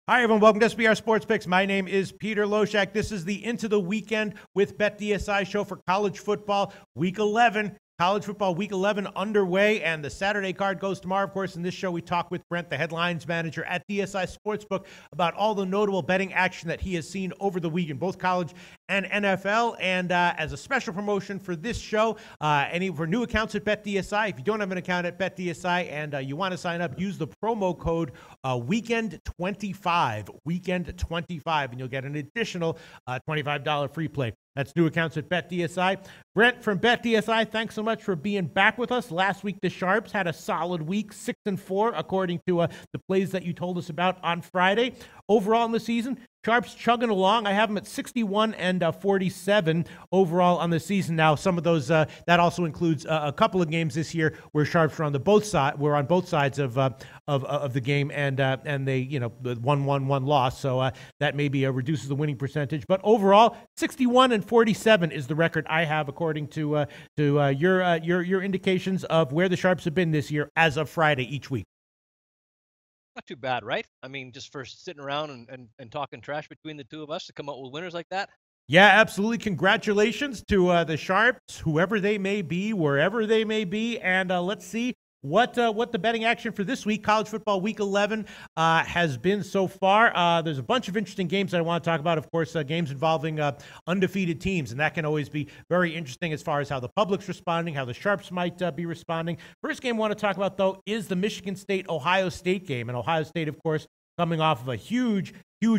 Hi, everyone. Welcome to SBR Sports Picks. My name is Peter Loshak. This is the Into the Weekend with BetDSI show for college football, Week 11. College football Week 11 underway, and the Saturday card goes tomorrow. Of course, in this show, we talk with Brent, the headlines manager at DSI Sportsbook, about all the notable betting action that he has seen over the week in both college and NFL. And as a special promotion for this show, for new accounts at BetDSI, if you don't have an account at BetDSI and you want to sign up, use the promo code Weekend25, Weekend25, and you'll get an additional $25 free play. That's new accounts at BetDSI. Brent from BetDSI, thanks so much for being back with us. Last week, the Sharps had a solid week, 6-4, according to the plays that you told us about on Friday. Overall in the season, Sharps chugging along. I have them at 61-47 overall on the season. Now, some of those that also includes a couple of games this year where Sharps were on both sides of the game, and they one loss. So that maybe reduces the winning percentage. But overall, 61-47 is the record I have according to your indications of where the Sharps have been this year as of Friday each week. Not too bad, right? I mean, just for sitting around and talking trash between the two of us to come out with winners like that. Yeah, absolutely. Congratulations to the Sharps, whoever they may be, wherever they may be. And let's see what the betting action for this week, college football Week 11, has been so far. There's a bunch of interesting games that I want to talk about. Of course, games involving undefeated teams, and that can always be very interesting as far as how the public's responding, how the Sharps might be responding. First game I want to talk about, though, is the Michigan State-Ohio State game. And Ohio State, of course, coming off of a huge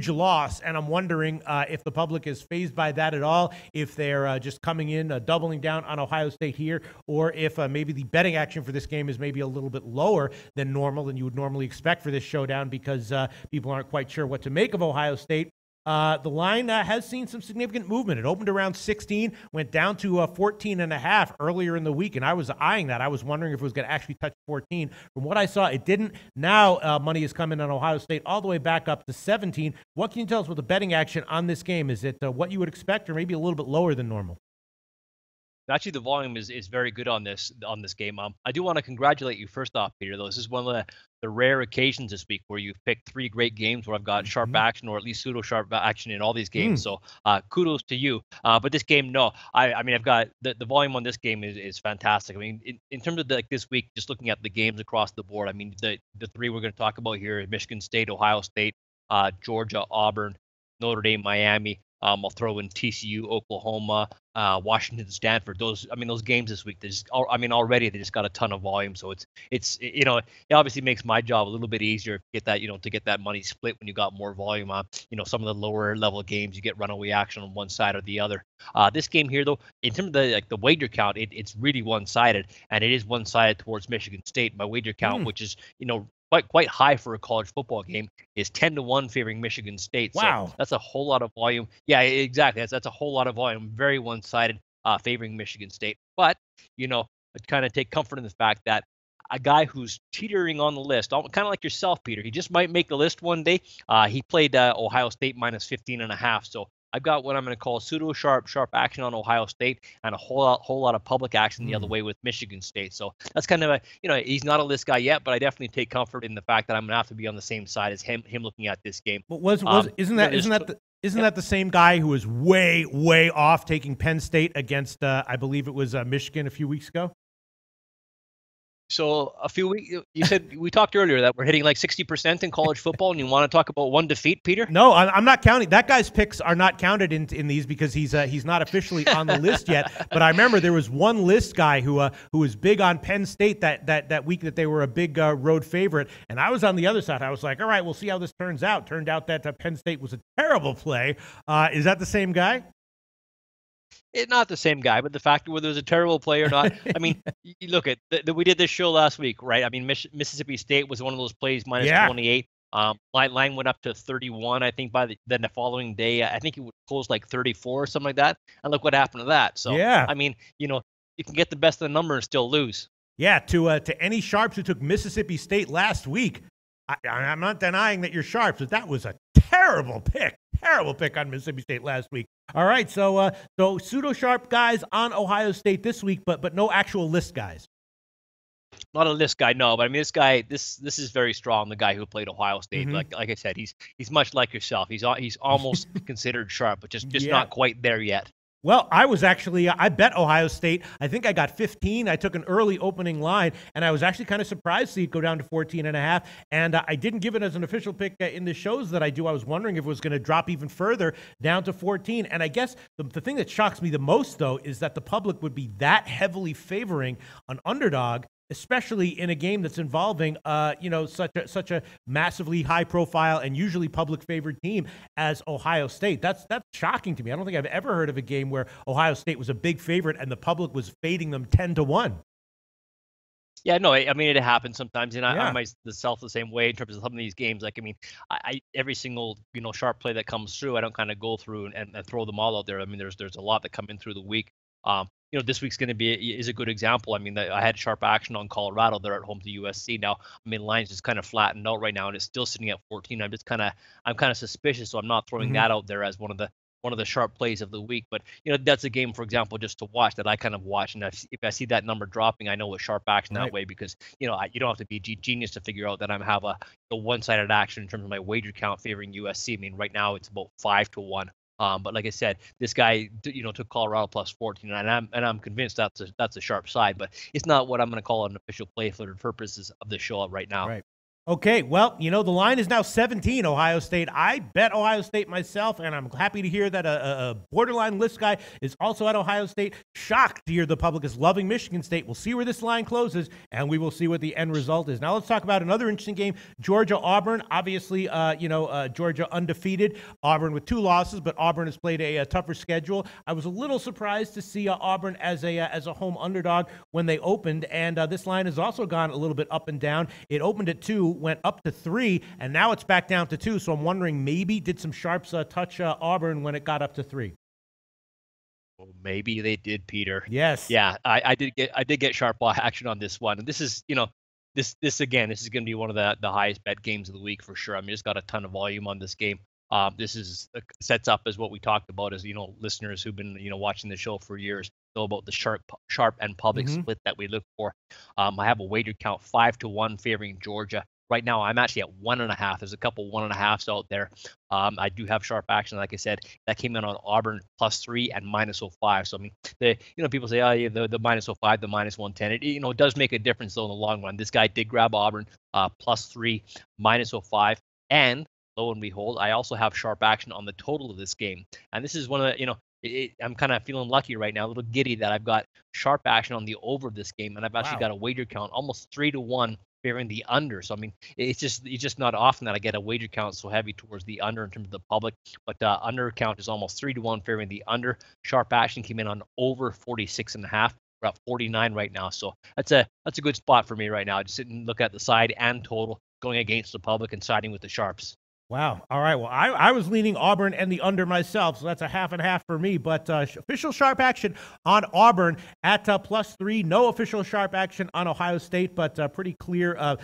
loss, and I'm wondering if the public is fazed by that at all, if they're just coming in, doubling down on Ohio State here, or if maybe the betting action for this game is maybe a little bit lower than normal, than you would normally expect for this showdown, because people aren't quite sure what to make of Ohio State. The line has seen some significant movement. It opened around 16, went down to 14.5 earlier in the week, and I was eyeing that. I was wondering if it was going to actually touch 14. From what I saw, it didn't. Now money is coming on Ohio State all the way back up to 17. What can you tell us about the betting action on this game? Is it what you would expect, or maybe a little bit lower than normal? Actually, the volume is very good on this game. I do want to congratulate you first off, Peter, though. This is one of the rare occasions this week where you've picked three great games where I've got sharp action, or at least pseudo-sharp action in all these games. So kudos to you. But this game, no. I mean, I've got the volume on this game is fantastic. I mean, in terms of this week, just looking at the games across the board, I mean, the three we're going to talk about here: Michigan State, Ohio State, Georgia, Auburn, Notre Dame, Miami. I'll throw in TCU, Oklahoma, Washington, Stanford. Those games this week, already they just got a ton of volume. So it's it obviously makes my job a little bit easier to get that money split when you got more volume. Some of the lower level games, you get runaway action on one side or the other. This game here, though, in terms of the wager count, it's really one-sided, and it is one-sided towards Michigan State. My wager count, which is quite high for a college football game, is 10-1 favoring Michigan State. Wow. So that's a whole lot of volume. Yeah, exactly. That's a whole lot of volume. Very one-sided, favoring Michigan State. But, I kind of take comfort in the fact that a guy who's teetering on the list, kind of like yourself, Peter, he just might make the list one day. He played Ohio State minus 15.5. So I've got what I'm going to call pseudo-sharp action on Ohio State, and a whole lot of public action the other way with Michigan State. So that's kind of he's not a list guy yet, but I definitely take comfort in the fact that I'm going to have to be on the same side as him looking at this game. But isn't that the same guy who was way off taking Penn State against I believe it was Michigan a few weeks ago? So a few weeks, you said we talked earlier that we're hitting like 60% in college football, and you want to talk about one defeat, Peter? No, I'm not counting. That guy's picks are not counted in these because he's not officially on the list yet. But I remember there was one list guy who was big on Penn State that week that they were a big road favorite, and I was on the other side. I was like, all right, we'll see how this turns out. Turned out that Penn State was a terrible play. Is that the same guy? It's not the same guy, but the fact whether it was a terrible play or not. I mean, you look at we did this show last week, right? I mean, Mississippi State was one of those plays minus 28. Line went up to 31. I think then the following day, I think it would close like 34 or something like that. And look what happened to that. So I mean, you can get the best of the number and still lose. Yeah, to any Sharps who took Mississippi State last week, I'm not denying that you're Sharps, but that was a terrible pick. Terrible pick on Mississippi State last week. All right, so pseudo-sharp guys on Ohio State this week, but no actual list guys. Not a list guy, no, but I mean this guy, this is very strong. The guy who played Ohio State, like I said, he's much like yourself. He's almost considered sharp, but just Yeah. not quite there yet. Well, I was actually, I bet Ohio State. I think I got 15. I took an early opening line, and I was actually kind of surprised to see it go down to 14.5. And I didn't give it as an official pick in the shows that I do. I was wondering if it was going to drop even further down to 14. And I guess the thing that shocks me the most, though, is that the public would be that heavily favoring an underdog, especially in a game that's involving, such a massively high-profile and usually public-favored team as Ohio State. That's shocking to me. I don't think I've ever heard of a game where Ohio State was a big favorite and the public was fading them 10-1. Yeah, no, I mean it happens sometimes, and I myself the same way in terms of some of these games. Like, I mean, I every single sharp play that comes through, I don't kind of go through and throw them all out there. I mean, there's a lot that come in through the week. This week's going to is a good example. I mean, I had sharp action on Colorado. They're at home to USC. Now, I mean, line's just kind of flattened out right now, and it's still sitting at 14. I'm kind of suspicious, so I'm not throwing that out there as one of the sharp plays of the week. But that's a game, for example, just to watch that I kind of watch, and if I see that number dropping, I know it's sharp action that way because you don't have to be a genius to figure out that I have a one-sided action in terms of my wager count favoring USC. I mean, right now it's about 5-1. But like I said, this guy, took Colorado plus 14, and I'm convinced that's a sharp side. But it's not what I'm going to call an official play for the purposes of the show right now. Right. Okay, well, the line is now 17, Ohio State. I bet Ohio State myself, and I'm happy to hear that a borderline list guy is also at Ohio State. Shocked to hear the public is loving Michigan State. We'll see where this line closes, and we will see what the end result is. Now let's talk about another interesting game, Georgia-Auburn. Obviously, Georgia undefeated, Auburn with 2 losses, but Auburn has played a tougher schedule. I was a little surprised to see Auburn as a home underdog when they opened, and this line has also gone a little bit up and down. It opened at 2, went up to 3, and now it's back down to 2. So I'm wondering, maybe did some sharps touch Auburn when it got up to 3? Well, maybe they did, Peter. Yes. Yeah, I did get sharp action on this one, and this is this again, this is going to be one of the highest bet games of the week for sure. I mean, it's got a ton of volume on this game. This sets up as what we talked about as listeners who've been watching the show for years know about the sharp and public split that we look for. I have a wager count 5-1 favoring Georgia. Right now, I'm actually at 1.5. There's a couple 1.5s out there. I do have sharp action, like I said. That came in on Auburn +3 and -0.5. So I mean, people say, the -0.5, the -110. It does make a difference though in the long run. This guy did grab Auburn +3, -0.5, and lo and behold, I also have sharp action on the total of this game. And this is one of the, I'm kind of feeling lucky right now, a little giddy that I've got sharp action on the over of this game, and I've actually got a wager count almost 3-1 favoring the under. So I mean, it's just not often that I get a wager count so heavy towards the under in terms of the public, but under count is almost 3-1 favoring the under. Sharp action came in on over 46.5. We're at 49 right now, so that's a good spot for me right now. Just sit and look at the side and total, going against the public and siding with the sharps. Wow. All right. Well, I was leaning Auburn and the under myself, so that's a 50-50 for me. But official sharp action on Auburn at +3. No official sharp action on Ohio State, but pretty clear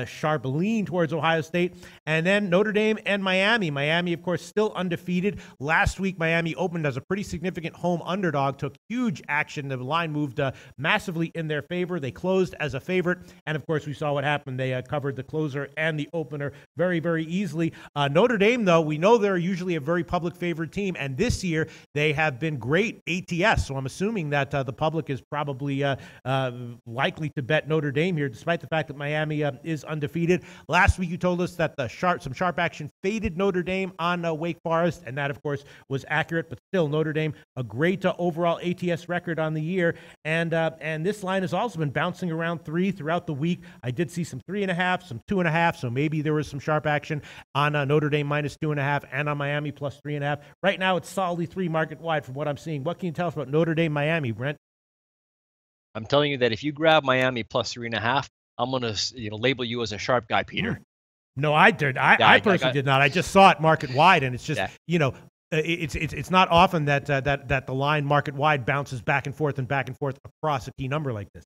sharp lean towards Ohio State. And then Notre Dame and Miami. Miami, of course, still undefeated. Last week, Miami opened as a pretty significant home underdog, took huge action. The line moved massively in their favor. They closed as a favorite. And, of course, we saw what happened. They covered the closer and the opener very, very easily. Notre Dame, though, we know they're usually a very public favored team, and this year they have been great ATS. So I'm assuming that the public is probably likely to bet Notre Dame here, despite the fact that Miami is undefeated. Last week you told us that some sharp action faded Notre Dame on Wake Forest, and that, of course, was accurate. But still, Notre Dame, a great overall ATS record on the year, and this line has also been bouncing around 3 throughout the week. I did see some 3.5, some 2.5, so maybe there was some sharp action on Notre Dame -2.5 and on Miami +3.5. Right now, it's solidly 3 market wide from what I'm seeing. What can you tell us about Notre Dame, Miami, Brent? I'm telling you that if you grab Miami +3.5, I'm going to label you as a sharp guy, Peter. No, I did. I personally did not. I just saw it market wide, and it's just it's not often that the line market wide bounces back and forth across a key number like this.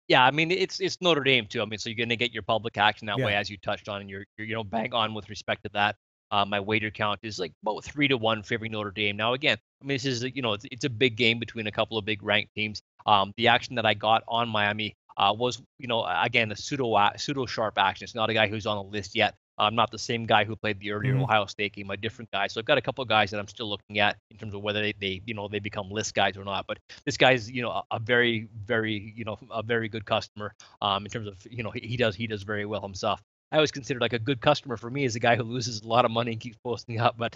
Yeah, I mean, it's Notre Dame too. I mean, so you're going to get your public action that way, as you touched on, and you're bang on with respect to that. My wager count is like about 3-1 favoring Notre Dame. Now, again, I mean, this is it's a big game between a couple of big ranked teams. The action that I got on Miami was, again, a pseudo sharp action. It's not a guy who's on the list yet. I'm not the same guy who played the earlier Ohio State game, a different guy. So I've got a couple of guys that I'm still looking at in terms of whether they become list guys or not. But this guy's, a very, very, a very good customer in terms of, he does very well himself. I always consider like a good customer for me is a guy who loses a lot of money and keeps posting up, but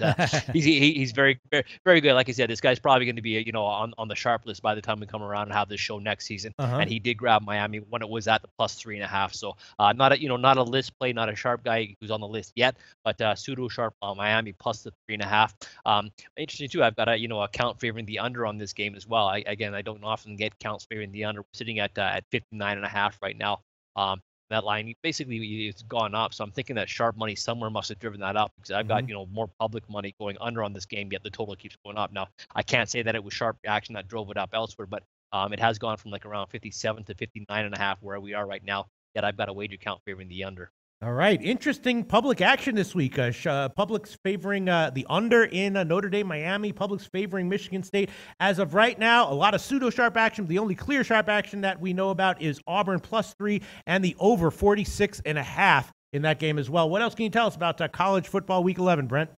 he's very, very, very good. Like I said, this guy's probably going to be, on the sharp list by the time we come around and have this show next season. And he did grab Miami when it was at the +3.5. So not a list play, not a sharp guy who's on the list yet, but pseudo sharp Miami plus the 3.5. Interesting too. I've got a count favoring the under on this game as well. I don't often get counts favoring the under. We're sitting at 59.5 right now. That line basically it's gone up, so I'm thinking that sharp money somewhere must have driven that up because I've got more public money going under on this game, yet the total keeps going up. Now I can't say that it was sharp action that drove it up elsewhere, but it has gone from like around 57 to 59.5 where we are right now. Yet I've got a wager count favoring the under. All right. Interesting public action this week. Public's favoring the under in Notre Dame, Miami. Public's favoring Michigan State. As of right now, a lot of pseudo-sharp action. The only clear sharp action that we know about is Auburn +3 and the over 46.5 in that game as well. What else can you tell us about college football week 11, Brent?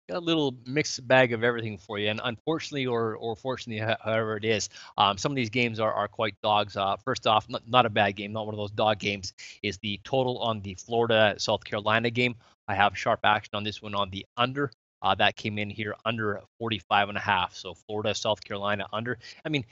Got a little mixed bag of everything for you, and unfortunately or fortunately, however it is, some of these games are quite dogs. First off, not a bad game, not one of those dog games, is the total on the Florida-South Carolina game. I have sharp action on this one on the under. That came in here under 45.5. So Florida, South Carolina under. I mean,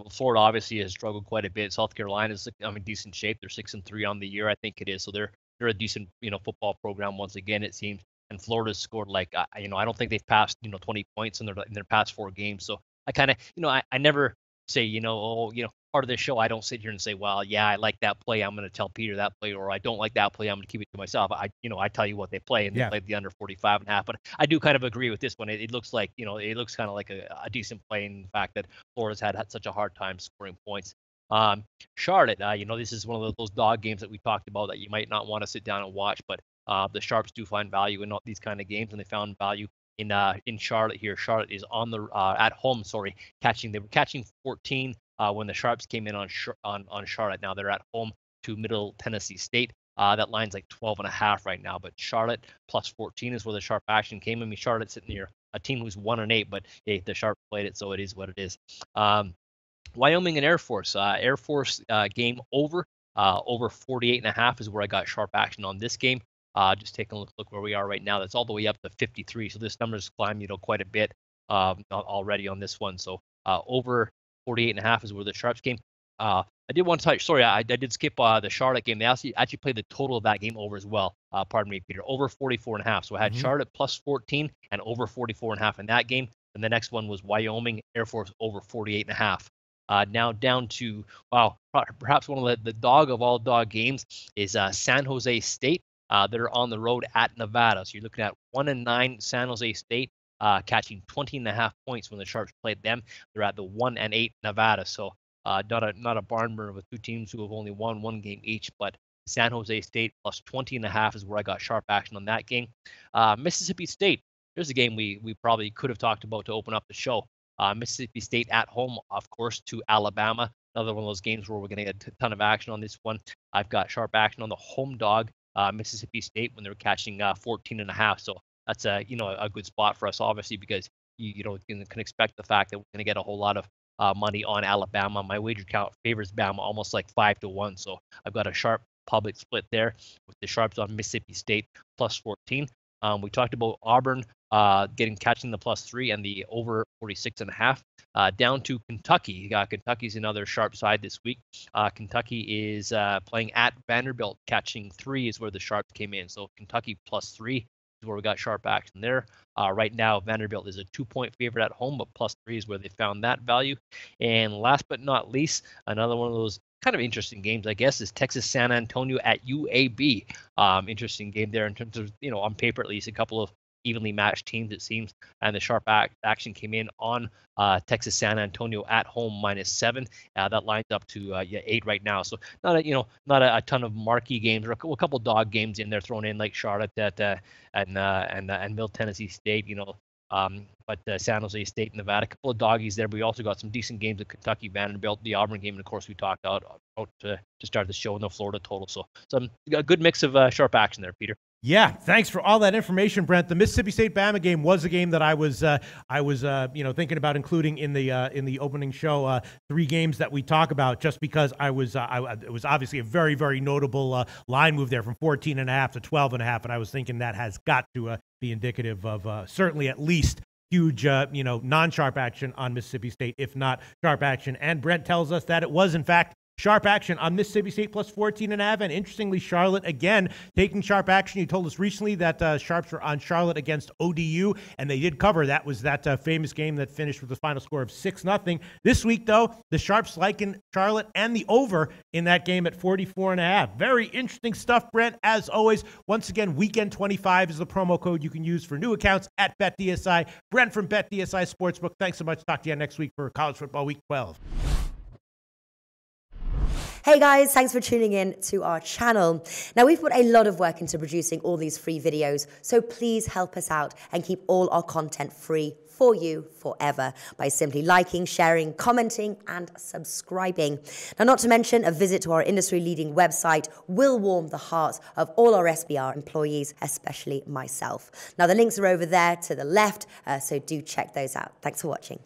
Florida obviously has struggled quite a bit. South Carolina's in decent shape. They're 6-3 on the year, I think it is. So they're a decent football program once again, it seems. And Florida's scored like I don't think they've passed 20 points in their past 4 games. So I kind of I never say part of this show I don't sit here and say, well, yeah, I like that play, I'm going to tell Peter that play, or I don't like that play, I'm going to keep it to myself. I tell you what they play, and they played the under 45.5. But I do kind of agree with this one. It looks like it looks kind of like a decent play in the fact that Florida's had such a hard time scoring points. Charlotte, this is one of those dog games that we talked about that you might not want to sit down and watch, but the Sharps do find value in all these kind of games, and they found value in Charlotte here. Charlotte is on the at home, they were catching 14 when the Sharps came in on Charlotte. Now they're at home to Middle Tennessee State. That line's like 12.5 right now, but Charlotte +14 is where the sharp action came. I mean, Charlotte's sitting here, a team who's 1-8, but hey, the Sharps played it, so it is what it is. Wyoming and Air Force. Air Force game over 48.5 is where I got sharp action on this game. Just taking a look where we are right now. That's all the way up to 53. So this number's climbed, quite a bit already on this one. So over 48.5 is where the Sharps game. I did want to touch. Sorry, I did skip the Charlotte game. They actually played the total of that game over as well. Pardon me, Peter. Over 44.5. So I had Charlotte +14 and over 44.5 in that game. And the next one was Wyoming Air Force over 48.5. Now down to perhaps one of the dog of all dog games is San Jose State. They're on the road at Nevada. So you're looking at 1-9 San Jose State catching 20.5 points when the Sharps played them. They're at the 1-8 Nevada. So not a barn burner with two teams who have only won one game each, but San Jose State +20.5 is where I got sharp action on that game. Mississippi State. Here's a game we probably could have talked about to open up the show. Mississippi State at home, of course, to Alabama. Another one of those games where we're going to get a ton of action on this one. I've got sharp action on the home dog, Mississippi State, when they're catching 14.5. So that's a good spot for us, obviously, because you can expect the fact that we're going to get a whole lot of money on Alabama. My wager count favors Bama almost like 5-1. So I've got a sharp public split there with the Sharps on Mississippi State +14. We talked about Auburn catching the +3 and the over 46.5. Down to Kentucky. Kentucky's another sharp side this week. Kentucky is playing at Vanderbilt. Catching 3 is where the Sharps came in. So Kentucky +3 is where we got sharp action there. Right now, Vanderbilt is a 2-point favorite at home, but +3 is where they found that value. And last but not least, another one of those kind of interesting games, I guess, is Texas San Antonio at UAB. Interesting game there in terms of, on paper at least, a couple of evenly matched teams, it seems. And the sharp action came in on Texas San Antonio at home -7. That lines up to 8 right now. So not a ton of marquee games, or a couple dog games in there thrown in, like Charlotte and Middle Tennessee State. But San Jose State, Nevada, a couple of doggies there. But we also got some decent games at Kentucky, Vanderbilt, the Auburn game, and of course we talked about to start the show in the Florida total. So a good mix of sharp action there, Peter. Yeah, thanks for all that information, Brent. The Mississippi State-Bama game was a game that I was thinking about including in the opening show. 3 games that we talk about, just because it was obviously a very, very notable line move there from 14.5 to 12.5, and I was thinking that has got to be indicative of certainly at least huge, non-sharp action on Mississippi State, if not sharp action. And Brent tells us that it was, in fact, sharp action on Mississippi State plus 14.5. And interestingly, Charlotte, again, taking sharp action. You told us recently that Sharps were on Charlotte against ODU, and they did cover. That was that famous game that finished with the final score of 6-0. This week, though, the Sharps liken Charlotte and the over in that game at 44.5. Very interesting stuff, Brent, as always. Once again, Weekend25 is the promo code you can use for new accounts at BetDSI. Brent from BetDSI Sportsbook, thanks so much. Talk to you next week for College Football Week 12. Hey guys, thanks for tuning in to our channel. Now, we've put a lot of work into producing all these free videos, so please help us out and keep all our content free for you forever by simply liking, sharing, commenting, and subscribing. Now, not to mention, a visit to our industry-leading website will warm the hearts of all our SBR employees, especially myself. Now, the links are over there to the left, so do check those out. Thanks for watching.